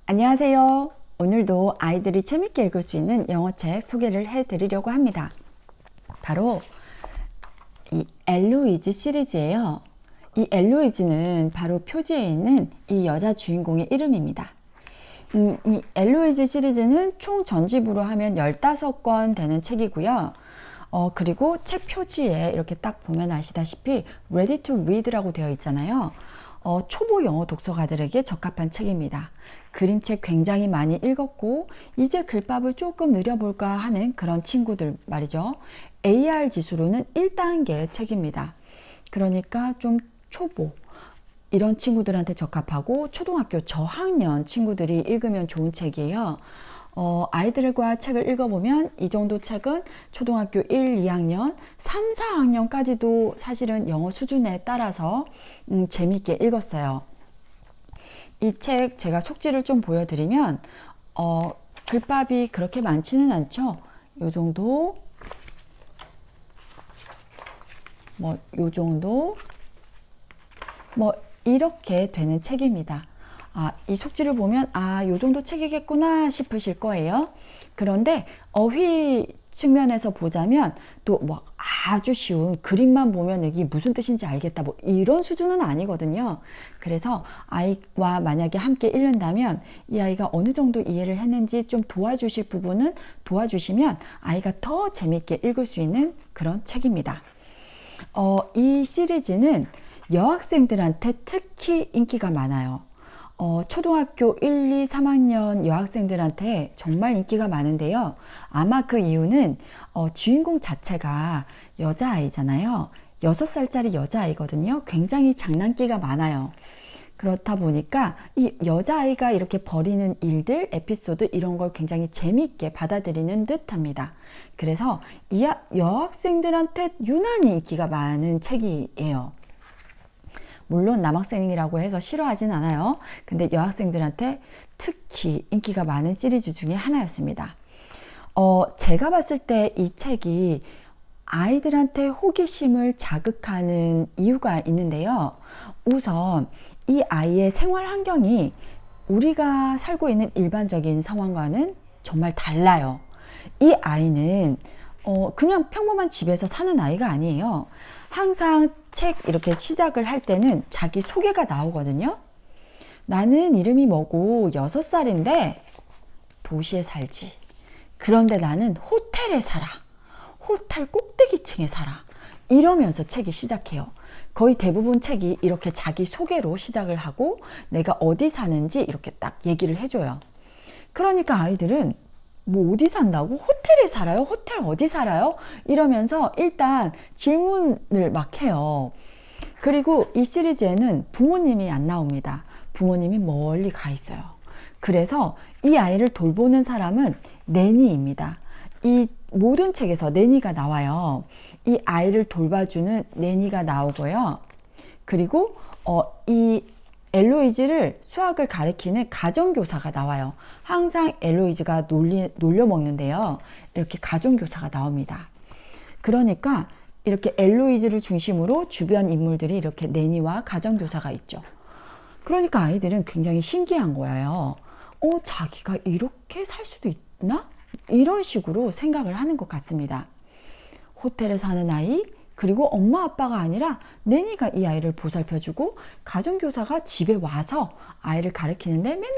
안녕하세요. 오늘도 아이들이 재밌게 읽을 수 있는 영어책 소개를 해드리려고 합니다. 바로 이 엘로이즈 시리즈예요. 이 엘로이즈는 바로 표지에 있는 이 여자 주인공의 이름입니다. 이 엘로이즈 시리즈는 총 전집으로 하면 15권 되는 책이고요. 그리고 책 표지에 이렇게 딱 보면 아시다시피 Ready to Read라고 되어 있잖아요. 초보 영어 독서가들에게 적합한 책입니다. 그림책 굉장히 많이 읽었고 이제 글밥을 조금 늘려볼까 하는 그런 친구들 말이죠. AR 지수로는 1단계 책입니다. 그러니까 좀 초보 이런 친구들한테 적합하고 초등학교 저학년 친구들이 읽으면 좋은 책이에요. 아이들과 책을 읽어보면 이 정도 책은 초등학교 1, 2학년, 3, 4학년까지도 사실은 영어 수준에 따라서 재미있게 읽었어요. 이 책 제가 속지를 좀 보여드리면 글밥이 그렇게 많지는 않죠. 요 정도, 요 정도, 이렇게 되는 책입니다. 이 속지를 보면 요 정도 책이겠구나 싶으실 거예요. 그런데 어휘 측면에서 보자면 또 아주 쉬운 그림만 보면 이게 무슨 뜻인지 알겠다 이런 수준은 아니거든요. 그래서 아이와 만약에 함께 읽는다면 이 아이가 어느 정도 이해를 했는지 좀 도와주실 부분은 도와주시면 아이가 더 재밌게 읽을 수 있는 그런 책입니다. 이 시리즈는 여학생들한테 특히 인기가 많아요. 초등학교 1, 2, 3학년 여학생들한테 정말 인기가 많은데요. 아마 그 이유는 주인공 자체가 여자아이잖아요. 6살짜리 여자아이거든요. 굉장히 장난기가 많아요. 그렇다 보니까 이 여자아이가 이렇게 벌이는 일들, 에피소드 이런 걸 굉장히 재미있게 받아들이는 듯합니다. 그래서 이 여학생들한테 유난히 인기가 많은 책이에요. 물론 남학생이라고 해서 싫어하진 않아요. 근데 여학생들한테 특히 인기가 많은 시리즈 중에 하나였습니다. 제가 봤을 때 이 책이 아이들한테 호기심을 자극하는 이유가 있는데요. 우선 이 아이의 생활 환경이 우리가 살고 있는 일반적인 상황과는 정말 달라요. 이 아이는 그냥 평범한 집에서 사는 아이가 아니에요. 항상 책 이렇게 시작을 할 때는 자기 소개가 나오거든요. 나는 이름이 뭐고 6살인데 도시에 살지. 그런데 나는 호텔에 살아. 호텔 꼭대기층에 살아. 이러면서 책이 시작해요. 거의 대부분 책이 이렇게 자기 소개로 시작을 하고 내가 어디 사는지 이렇게 딱 얘기를 해줘요. 그러니까 아이들은 어디 산다고? 호텔에 살아요? 호텔 어디 살아요? 이러면서 일단 질문을 막 해요. 그리고 이 시리즈에는 부모님이 안 나옵니다. 부모님이 멀리 가 있어요. 그래서 이 아이를 돌보는 사람은 내니입니다. 이 모든 책에서 내니가 나와요. 이 아이를 돌봐주는 내니가 나오고요. 그리고 이 엘로이즈를 수학을 가르치는 가정교사가 나와요. 항상 엘로이즈가 놀려먹는데요. 이렇게 가정교사가 나옵니다. 그러니까 이렇게 엘로이즈를 중심으로 주변 인물들이 이렇게 내니와 가정교사가 있죠. 그러니까 아이들은 굉장히 신기한 거예요. 자기가 이렇게 살 수도 있나? 이런 식으로 생각을 하는 것 같습니다. 호텔에 사는 아이, 그리고 엄마 아빠가 아니라 내니가 이 아이를 보살펴주고 가정교사가 집에 와서 아이를 가르치는데 맨날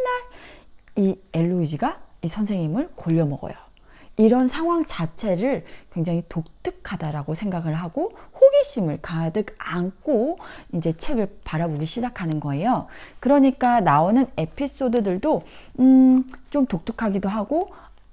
이 엘로이즈가 이 선생님을 골려먹어요. 이런 상황 자체를 굉장히 독특하다라고 생각을 하고 호기심을 가득 안고 이제 책을 바라보기 시작하는 거예요. 그러니까 나오는 에피소드들도 좀 독특하기도 하고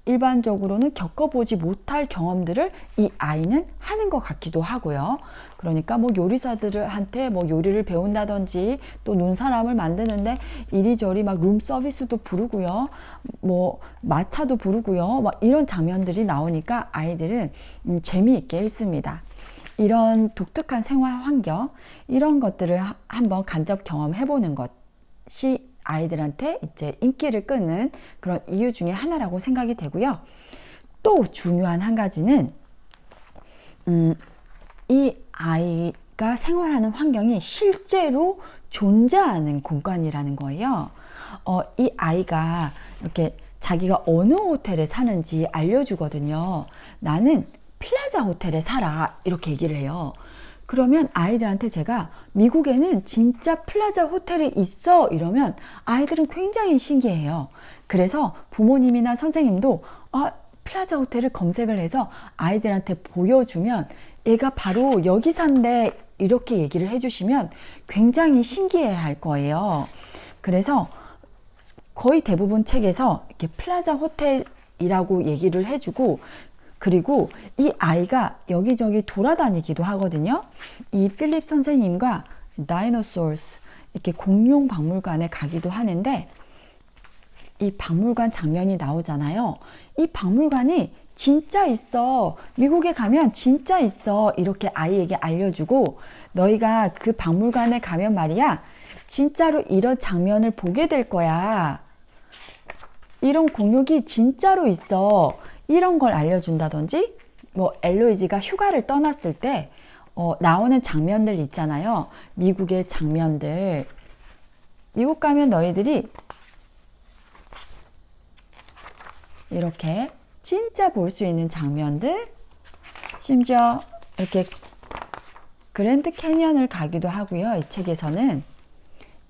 일반적으로는 겪어보지 못할 경험들을 이 아이는 하는 것 같기도 하고요. 그러니까 요리사들한테 요리를 배운다든지 또 눈사람을 만드는데 이리저리 룸 서비스도 부르고요. 마차도 부르고요. 이런 장면들이 나오니까 아이들은 재미있게 읽습니다. 이런 독특한 생활 환경, 이런 것들을 한번 간접 경험해보는 것이 아이들한테 이제 인기를 끄는 그런 이유 중에 하나라고 생각이 되고요. 또 중요한 한 가지는 이 아이가 생활하는 환경이 실제로 존재하는 공간이라는 거예요. 이 아이가 이렇게 자기가 어느 호텔에 사는지 알려주거든요. 나는 플라자 호텔에 살아. 이렇게 얘기를 해요. 그러면 아이들한테 제가 미국에는 진짜 플라자 호텔이 있어. 이러면 아이들은 굉장히 신기해요. 그래서 부모님이나 선생님도 플라자 호텔을 검색을 해서 아이들한테 보여주면 얘가 바로 여기 산대. 이렇게 얘기를 해주시면 굉장히 신기해 할 거예요. 그래서 거의 대부분 책에서 이렇게 플라자 호텔이라고 얘기를 해주고, 그리고 이 아이가 여기저기 돌아다니기도 하거든요. 이 필립 선생님과 다이노소스 이렇게 공룡 박물관에 가기도 하는데, 이 박물관 장면이 나오잖아요. 이 박물관이 진짜 있어. 미국에 가면 진짜 있어. 이렇게 아이에게 알려주고, 너희가 그 박물관에 가면 말이야, 진짜로 이런 장면을 보게 될 거야. 이런 공룡이 진짜로 있어. 이런 걸 알려준다든지, 엘로이지가 휴가를 떠났을 때 나오는 장면들 있잖아요. 미국의 장면들. 미국 가면 너희들이 이렇게 진짜 볼 수 있는 장면들, 심지어 이렇게 그랜드 캐니언을 가기도 하고요. 이 책에서는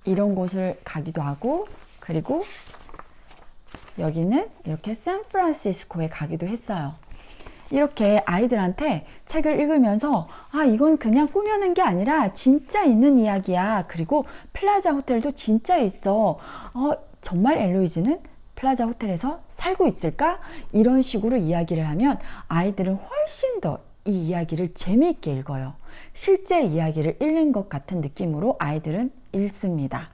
이런 곳을 가기도 하고, 그리고 여기는 이렇게 샌프란시스코에 가기도 했어요. 이렇게 아이들한테 책을 읽으면서 이건 그냥 꾸며낸 게 아니라 진짜 있는 이야기야. 그리고 플라자 호텔도 진짜 있어. 정말 엘로이즈는 플라자 호텔에서 살고 있을까? 이런 식으로 이야기를 하면 아이들은 훨씬 더 이 이야기를 재미있게 읽어요. 실제 이야기를 읽는 것 같은 느낌으로 아이들은 읽습니다.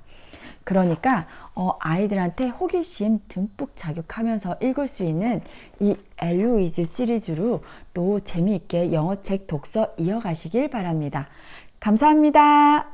그러니까 아이들한테 호기심 듬뿍 자극하면서 읽을 수 있는 이 엘로이즈 시리즈로 또 재미있게 영어책 독서 이어가시길 바랍니다. 감사합니다.